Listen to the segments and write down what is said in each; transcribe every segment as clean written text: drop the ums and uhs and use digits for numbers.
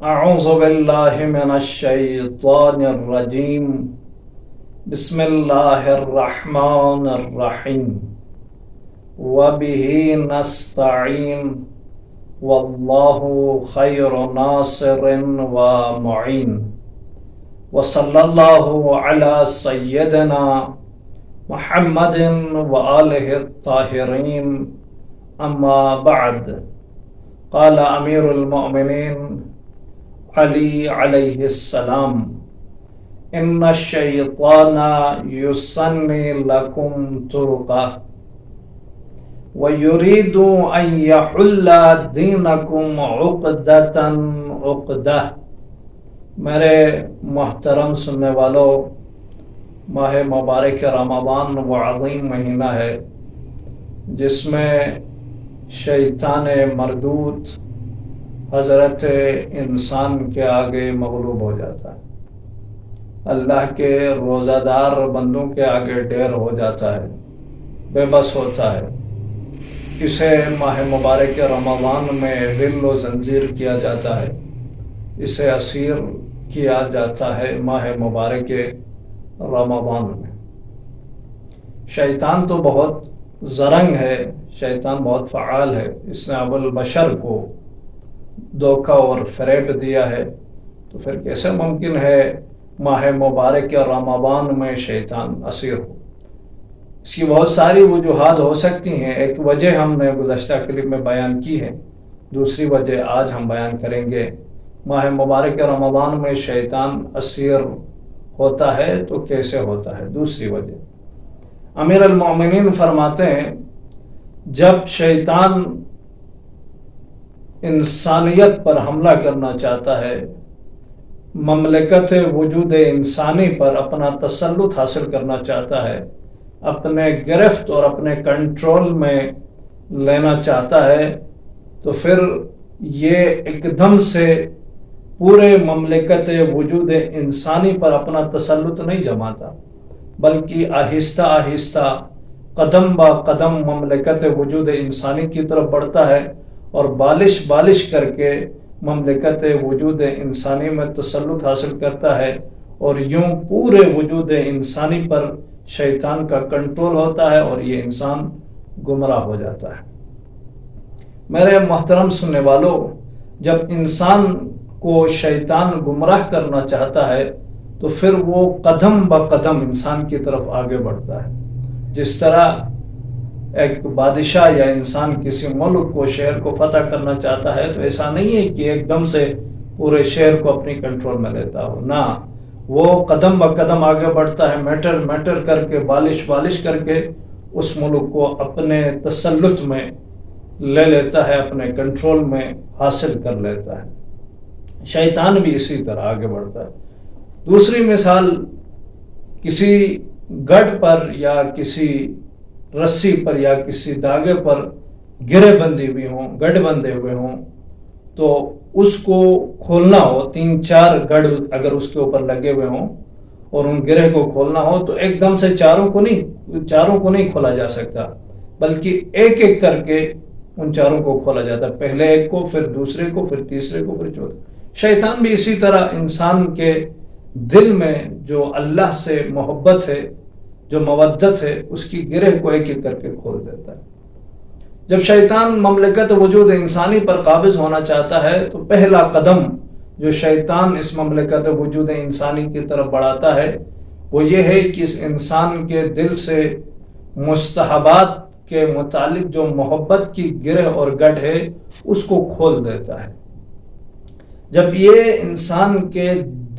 أعوذ بالله من الشيطان الرجيم بسم الله الرحمن الرحيم وبه نستعين والله خير ناصر ومعين وصلى الله على سيدنا محمد وآله الطاهرين أما بعد قال أمير المؤمنين علی علیہ السلام ان الشیطان یسنی لکم طرقہ ویرید ان یحل دینکم عقدۃ عقدہ۔ میرے محترم سننے والوں، ماہ مبارک رمضان وہ عظیم مہینہ ہے جس میں شیطان مردود حضرت انسان کے آگے مغلوب ہو جاتا ہے، اللہ کے روزہ دار بندوں کے آگے ڈھیر ہو جاتا ہے، بے بس ہوتا ہے۔ اسے ماہ مبارک رمضان میں ذل و زنجیر کیا جاتا ہے، اسے اسیر کیا جاتا ہے ماہ مبارک رمضان میں۔ شیطان تو بہت زرنگ ہے، شیطان بہت فعال ہے، اس نے ابو البشر کو دھوکہ اور فریب دیا ہے، تو پھر کیسے ممکن ہے ماہ مبارک رمضان میں شیطان اسیر ہو؟ اس کی بہت ساری وجوہات ہو سکتی ہیں۔ ایک وجہ ہم نے گزشتہ کلپ میں بیان کی ہے، دوسری وجہ آج ہم بیان کریں گے۔ ماہ مبارک رمضان میں شیطان اسیر ہوتا ہے تو کیسے ہوتا ہے؟ دوسری وجہ، امیر المومنین فرماتے ہیں جب شیطان انسانیت پر حملہ کرنا چاہتا ہے، مملکت وجود انسانی پر اپنا تسلط حاصل کرنا چاہتا ہے، اپنے گرفت اور اپنے کنٹرول میں لینا چاہتا ہے، تو پھر یہ ایک دم سے پورے مملکت وجود انسانی پر اپنا تسلط نہیں جماتا، بلکہ آہستہ آہستہ قدم با قدم مملکت وجود انسانی کی طرف بڑھتا ہے اور بالش کر کے مملکت وجود انسانی میں تسلط حاصل کرتا ہے، اور یوں پورے وجود انسانی پر شیطان کا کنٹرول ہوتا ہے اور یہ انسان گمراہ ہو جاتا ہے۔ میرے محترم سننے والوں، جب انسان کو شیطان گمراہ کرنا چاہتا ہے تو پھر وہ قدم با قدم انسان کی طرف آگے بڑھتا ہے۔ جس طرح ایک بادشاہ یا انسان کسی ملک کو، شہر کو فتح کرنا چاہتا ہے تو ایسا نہیں ہے کہ ایک دم سے پورے شہر کو اپنی کنٹرول میں لیتا ہو، نہ، وہ قدم با قدم آگے بڑھتا ہے، میٹر کر کے، بالش کر کے اس ملک کو اپنے تسلط میں لے لیتا ہے، اپنے کنٹرول میں حاصل کر لیتا ہے۔ شیطان بھی اسی طرح آگے بڑھتا ہے۔ دوسری مثال، کسی گڑھ پر یا کسی رسی پر یا کسی دھاگے پر گرے بندی ہوئی ہوں، گڑھ بندے ہوئے ہوں، تو اس کو کھولنا ہو، 3-4 گڑھ اگر اس کے اوپر لگے ہوئے ہوں اور ان گرہ کو کھولنا ہو تو ایک دم سے چاروں کو نہیں کھولا جا سکتا، بلکہ ایک کر کے ان چاروں کو کھولا جاتا ہے، پہلے ایک کو، پھر دوسرے کو، پھر تیسرے کو، پھر چوتھے۔ شیطان بھی اسی طرح انسان کے دل میں جو اللہ سے محبت ہے، جو مودت ہے، اس کی گرہ کو ایک کر کے کھول دیتا ہے۔ جب شیطان مملکت وجود انسانی پر قابض ہونا چاہتا ہے تو پہلا قدم جو شیطان اس مملکت وجود انسانی کی طرف بڑھاتا ہے وہ یہ ہے کہ اس انسان کے دل سے مستحبات کے متعلق جو محبت کی گرہ اور گڑھ ہے اس کو کھول دیتا ہے۔ جب یہ انسان کے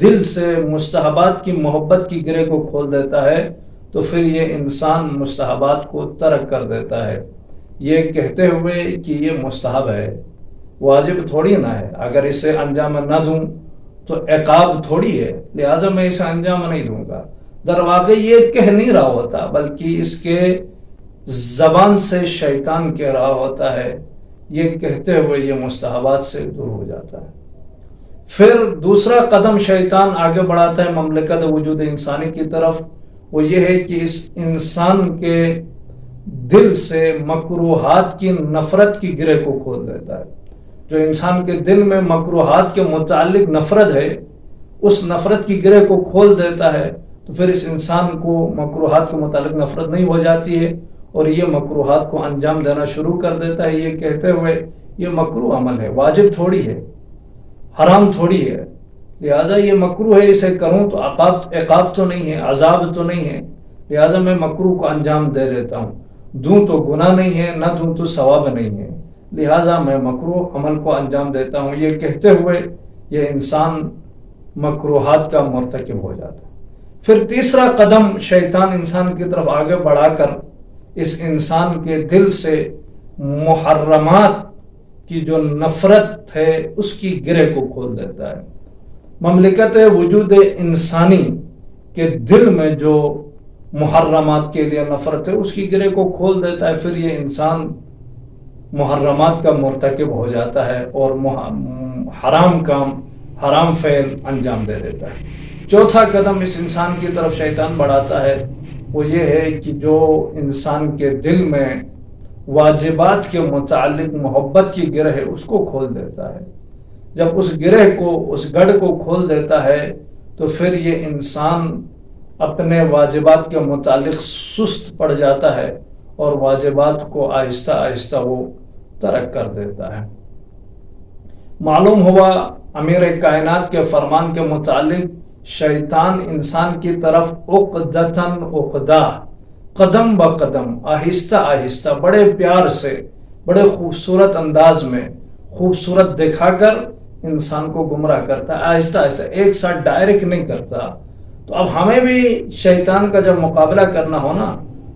دل سے مستحبات کی محبت کی گرہ کو کھول دیتا ہے تو پھر یہ انسان مستحبات کو ترک کر دیتا ہے، یہ کہتے ہوئے کہ یہ مستحب ہے، واجب تھوڑی نہ ہے، اگر اسے انجام نہ دوں تو عقاب تھوڑی ہے، لہٰذا میں اسے انجام نہیں دوں گا۔ در واقع یہ کہہ نہیں رہا ہوتا، بلکہ اس کے زبان سے شیطان کہہ رہا ہوتا ہے، یہ کہتے ہوئے یہ مستحبات سے دور ہو جاتا ہے۔ پھر دوسرا قدم شیطان آگے بڑھاتا ہے مملکت وجود انسانی کی طرف، وہ یہ ہے کہ اس انسان کے دل سے مکروہات کی نفرت کی گرہ کو کھول دیتا ہے۔ جو انسان کے دل میں مکروہات کے متعلق نفرت ہے، اس نفرت کی گرہ کو کھول دیتا ہے، تو پھر اس انسان کو مکروہات کے متعلق نفرت نہیں ہو جاتی ہے اور یہ مکروہات کو انجام دینا شروع کر دیتا ہے، یہ کہتے ہوئے یہ مکروہ عمل ہے، واجب تھوڑی ہے، حرام تھوڑی ہے، لہٰذا یہ مکروہ ہے، اسے کروں تو عقاب تو نہیں ہے، عذاب تو نہیں ہے، لہٰذا میں مکروہ کو انجام دے دیتا ہوں، دوں تو گناہ نہیں ہے، نہ دوں تو ثواب نہیں ہے، لہٰذا میں مکروہ عمل کو انجام دیتا ہوں، یہ کہتے ہوئے یہ انسان مکروہات کا مرتکب ہو جاتا ہے۔ پھر تیسرا قدم شیطان انسان کی طرف آگے بڑھا کر اس انسان کے دل سے محرمات کی جو نفرت ہے اس کی گرہ کو کھول دیتا ہے۔ مملکت وجود انسانی کے دل میں جو محرمات کے لیے نفرت ہے اس کی گرہ کو کھول دیتا ہے، پھر یہ انسان محرمات کا مرتکب ہو جاتا ہے اور حرام کام، حرام فعل انجام دے دیتا ہے۔ چوتھا قدم اس انسان کی طرف شیطان بڑھاتا ہے وہ یہ ہے کہ جو انسان کے دل میں واجبات کے متعلق محبت کی گرہ ہے اس کو کھول دیتا ہے۔ جب اس گرہ کو، اس گڑھ کو کھول دیتا ہے تو پھر یہ انسان اپنے واجبات کے متعلق سست پڑ جاتا ہے اور واجبات کو آہستہ آہستہ وہ ترک کر دیتا ہے۔ معلوم ہوا امیر کائنات کے فرمان کے متعلق شیطان انسان کی طرف عقدتاً عقدہ، قدم بقدم، آہستہ آہستہ، بڑے پیار سے، بڑے خوبصورت انداز میں، خوبصورت دکھا کر انسان کو گمراہ کرتا ہے، آہستہ آہستہ، ایک ساتھ ڈائریکٹ نہیں کرتا۔ تو اب ہمیں بھی شیطان کا جب مقابلہ کرنا ہو نا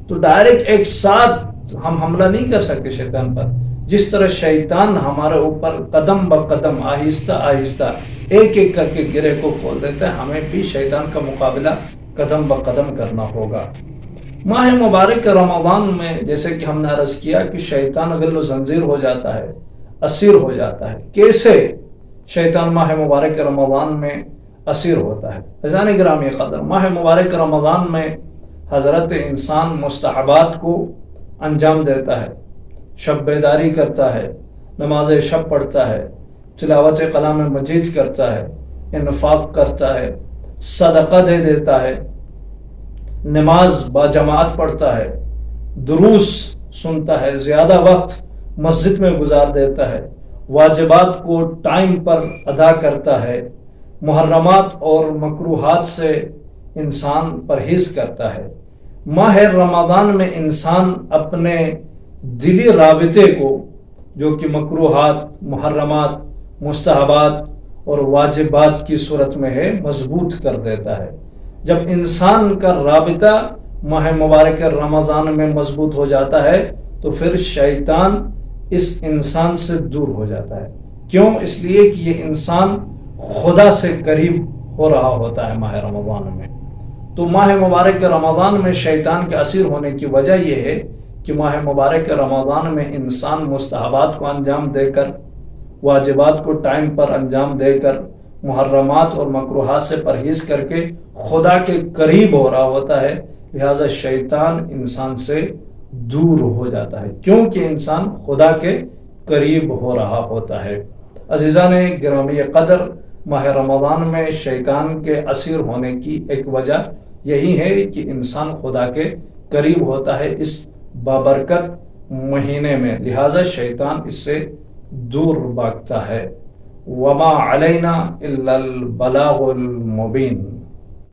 تو ڈائریکٹ ایک ساتھ ہم حملہ نہیں کر سکتے شیطان پر، جس طرح شیطان ہمارے اوپر قدم بقدم، آہستہ آہستہ، ایک ایک کر کے گرہ کو کھول دیتا ہے، ہمیں بھی شیطان کا مقابلہ قدم بقدم کرنا ہوگا۔ ماہ مبارک رمضان میں جیسے کہ ہم نے عرض کیا کہ شیطان غل و زنجیر ہو جاتا ہے، اسیر ہو جاتا ہے۔ کیسے شیطان ماہ مبارک رمضان میں اسیر ہوتا ہے؟ عزیزان گرامی قدر، ماہ مبارک رمضان میں حضرت انسان مستحبات کو انجام دیتا ہے، شب بیداری کرتا ہے، نماز شب پڑھتا ہے، تلاوت کلام مجید کرتا ہے، انفاق کرتا ہے، صدقہ دے دیتا ہے، نماز با جماعت پڑھتا ہے، دروس سنتا ہے، زیادہ وقت مسجد میں گزار دیتا ہے، واجبات کو ٹائم پر ادا کرتا ہے، محرمات اور مکروہات سے انسان پرہیز کرتا ہے۔ ماہ رمضان میں انسان اپنے دلی رابطے کو جو کہ مکروہات، محرمات، مستحبات اور واجبات کی صورت میں ہے مضبوط کر دیتا ہے۔ جب انسان کا رابطہ ماہ مبارک رمضان میں مضبوط ہو جاتا ہے تو پھر شیطان اس انسان سے دور ہو جاتا ہے۔ کیوں؟ اس لیے کہ یہ انسان خدا سے قریب ہو رہا ہوتا ہے ماہ رمضان میں۔ تو ماہ مبارک رمضان میں شیطان کے اسیر ہونے کی وجہ یہ ہے کہ ماہ مبارک رمضان میں انسان مستحبات کو انجام دے کر، واجبات کو ٹائم پر انجام دے کر، محرمات اور مکروہات سے پرہیز کر کے خدا کے قریب ہو رہا ہوتا ہے، لہذا شیطان انسان سے دور ہو جاتا ہے، کیونکہ انسان خدا کے قریب ہو رہا ہوتا ہے۔ عزیزان گرامی قدر، ماہ رمضان میں شیطان کے اسیر ہونے کی ایک وجہ یہی ہے کہ انسان خدا کے قریب ہوتا ہے اس بابرکت مہینے میں، لہذا شیطان اس سے دور بھاگتا ہے۔ وما علینا الا البلاغ المبین۔